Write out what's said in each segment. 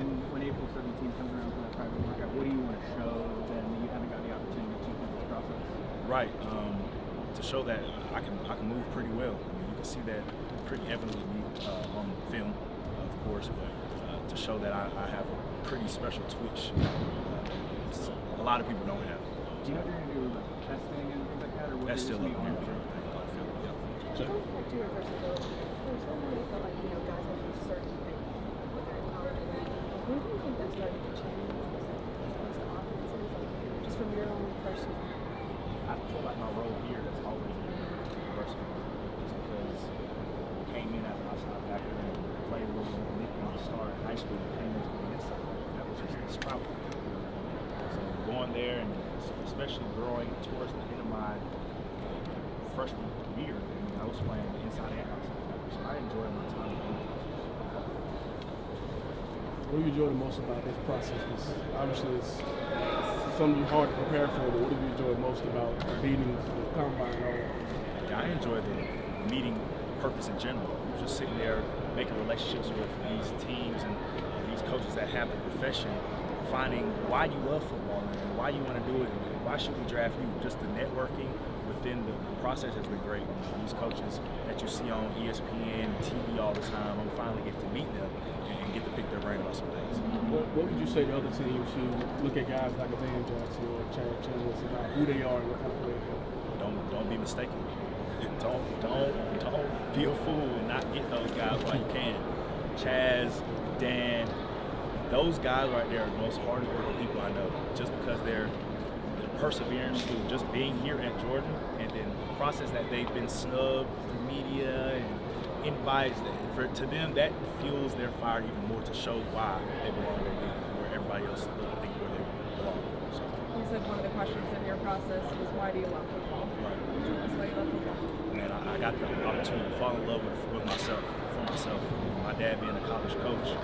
when April 17th comes around for that private workout, what do you want to show them that you haven't got the opportunity to in this process? Right. To show that I can move pretty well. I mean, you can see that pretty evidently on film, of course, but to show that I have a pretty special twitch, a lot of people don't have. Do you know if you're going to do like testing and things like that, or what? That's still up on on film. To go back to your versatility, there's so many felt like, guys have these certain things with their college. When do you think that started to change as opposed to offenses, just from your own personal? I feel like my role here has always been versatile, just because I came in as an outside backer and played a role in the start in high school and came into the inside. That was just the sprout. So going there and especially growing towards the end of my freshman year, I was playing inside and outside backer, so I enjoyed my time. What do you enjoy the most about this process? Because obviously it's something hard to prepare for, but what do you enjoy most about beating the combine and all that? Yeah, I enjoy the meeting purpose in general. Just sitting there making relationships with these teams and these coaches that have the profession, finding why you love football and why you want to do it and why should we draft you. Just the networking within the process has been great. These coaches that you see on ESPN and TV all the time, I'm finally get to meet them and get to pick their brain about some things. What would you say to other teams who look at guys like Van Jackson or Chad Chandler about who they are and what kind of player they are? Don't be mistaken. Don't be a fool and not get those guys while you can. Chaz, Dan, those guys right there are the most hardest working people I know. Just because their perseverance through just being here at Georgia and then the process that they've been snubbed through media and invites, to them that fuels their fire even more to show why they belong where everybody else think where they belong. So. You said one of the questions in your process was why do you love football? Right. That's why you love football. Man, I got the opportunity to fall in love with myself, for myself. My dad being a college coach,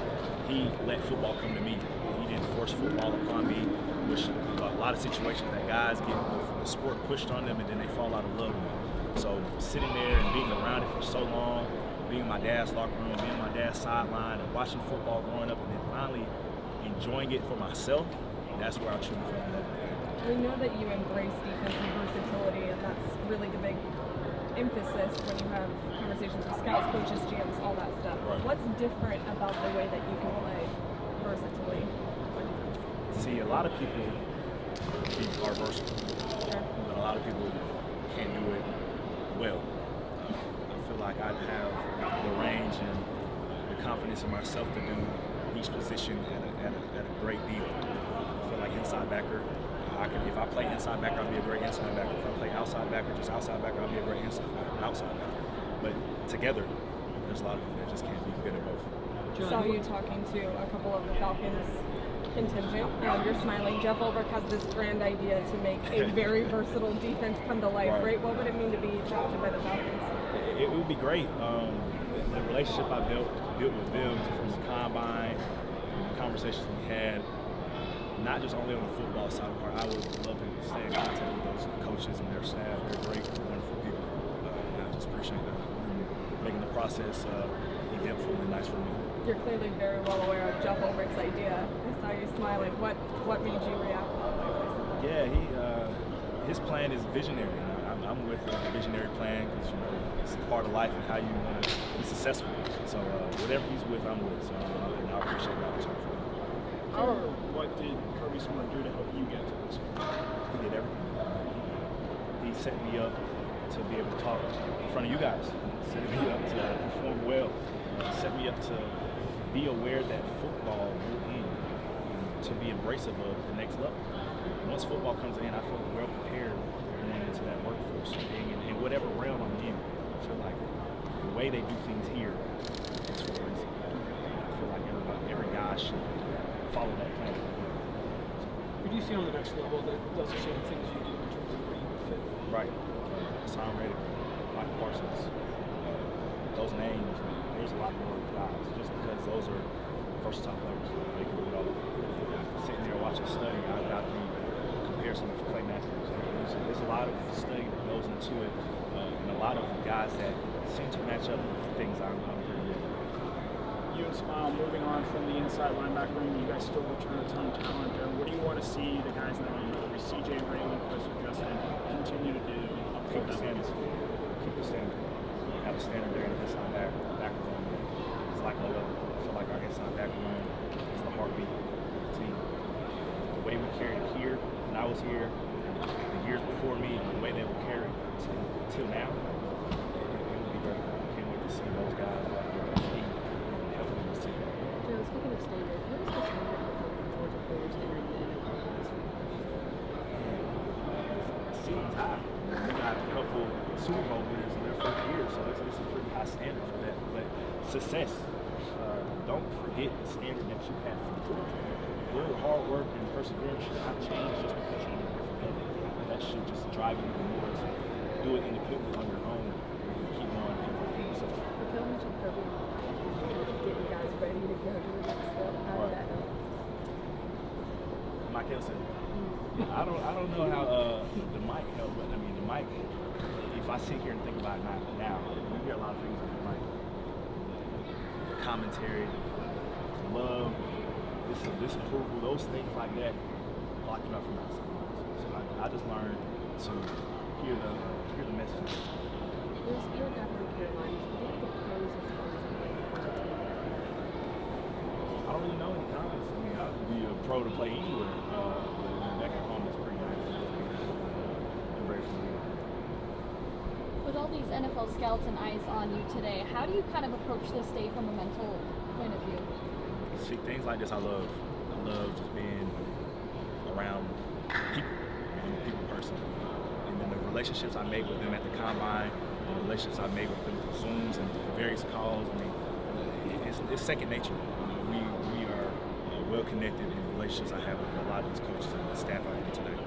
he let football come to me. He didn't force football upon me, which a lot of situations that guys get the sport pushed on them and then they fall out of love with it. So sitting there and being around it for so long, being in my dad's locker room, being on my dad's sideline and watching football growing up and then finally enjoying it for myself, that's where I truly fell in love with it. We know that you embrace defense and versatility, and that's really the big emphasis when you have conversations with scouts, coaches, GMs, all that stuff. Right. What's different about the way that you can play versatility on defense? See, a lot of people are versatile, but a lot of people can't do it well. I feel like I have the range and the confidence in myself to do each position at a great deal. I feel like inside backer, if I play inside backer, I'll be a great inside backer. If I play outside backer, just outside backer, I'll be a great outside backer. But together, there's a lot of people that just can't be good at both. Saw you talking to a couple of the Falcons contingent. You're smiling. Jeff Ulbrich has this grand idea to make a very versatile defense come to life, right? What would it mean to be drafted by the Falcons? It would be great. The relationship I built with them from the combine, the conversations we had, not just only on the football side of the part, I would love to stay in contact with those coaches and their staff. They're great, wonderful people. And I just appreciate that. Making the process eventful and nice for me. You're clearly very well aware of Jeff Ulbrich's idea. I saw you smiling. What made you react that way? Yeah, his plan is visionary. I'm with the visionary plan because it's part of life and how you want to be successful. So whatever he's with, I'm with. So and I appreciate the opportunity. What did Kirby Smart do to help you get to this point? He did everything. He set me up to be able to talk in front of you guys. Set me up to perform well. Set me up to be aware that football will end, to be embracive of the next level. Once football comes in, I feel well prepared going into that workforce, being in whatever realm I'm in. I feel like the way they do things here is for a reason. I feel like every guy should follow that plan. Who do you see on the next level that does the same things you do in terms of where you would fit? Right. Tom Reddick, Michael Parsons, those names, there's a lot more guys, just because those are versatile players. They can do it all. Sitting there watching study, I've got the comparison of Clay Matthews. There's a lot of study that goes into it, and a lot of guys that seem to match up with things I'm pretty good at. you and Smile moving on from the inside linebacker room, you guys still return a ton of talent there. What do you want to see the guys that are whether it's CJ, Raylan, Chris, or Justin continue to do? Keep the standards. Keep the standard. Have a standard there in the inside back room. It's like no other. I feel like our inside back room is the heartbeat of the team. The way we carried it here when I was here, the years before me, and the way they will carry it till now, it will be great. I can't wait to see those guys helping this team. Joe, speaking of standard, what is the standard of Georgia players entering the NFL this week? Season's high. We got a couple Super Bowl winners in their first year, so it's a pretty high standard for that. But success, don't forget the standard that you have from Georgia. Your hard work and perseverance should not change just because you're in a different level. That should just drive you even more to do it independently on your own and keep on improving yourself. Raquel mentioned Kirby getting guys ready to go to the next step. How did that help? Mike Elson. I don't know how the mic helped, but I mean the mic. If I sit here and think about it now, you hear a lot of things on the mic. The commentary, the love, disapproval, those things like that block you out from outside. So I just learned to hear the message. You're a guy from the Carolinas. What are the pros and cons of playing for a team? I don't really know any comments. I mean, I would be a pro to play anywhere. But back at home, it's pretty nice. I'm very familiar. With all these NFL scouts and eyes on you today, how do you kind of approach this day from a mental point of view? See, things like this I love. I love just being around people. I'm a people person. And then the relationships I make with them at the combine, the relationships I made with them through Zooms and various calls, I mean, it's second nature. We are well connected in the relationships I have with a lot of these coaches and the staff I have today.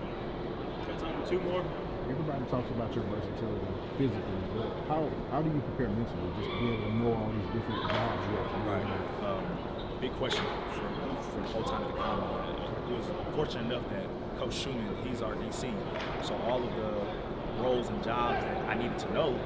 Got time for two more. Everybody talks about your versatility physically, but how do you prepare mentally just to be able to know all these different jobs you have to do? Right. Big question for the whole time at the combine. It was fortunate enough that Coach Schumann, he's our DC, so all of the roles and jobs that I needed to know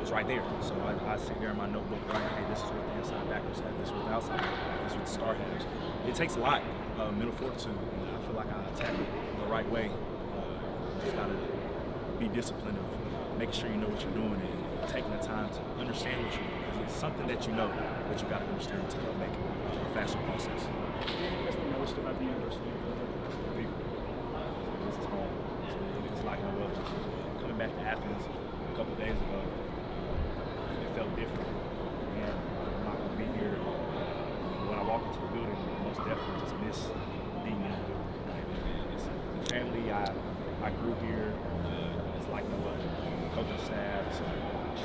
was right there. So I sit there in my notebook, right, hey, this is what the inside backers have, this is what the outside backers have, this is what the star has. It takes a lot of mental fortitude, and I feel like I attack it the right way. You just gotta be disciplined of making sure you know what you're doing and taking the time to understand what you're doing, because it's something that you know, but you gotta understand to make it a faster process. What do you miss the most about the University of Georgia? People. This is home. It's like no other. Coming back to Athens a couple of days ago, it felt different. And I'm not going to be here. When I walk into the building, I most definitely just miss being in the building. It's the family I grew here. It's like no other. Coaching staff, to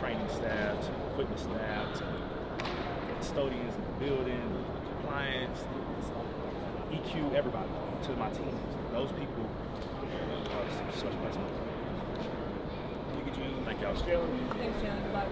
training staff, to equipment staff, to the custodians in the building, the compliance, the EQ, everybody, to my teams. Those people are such a place. Thank you, Jalon. Thank y'all. Jalon. Thanks, Jalen. Goodbye.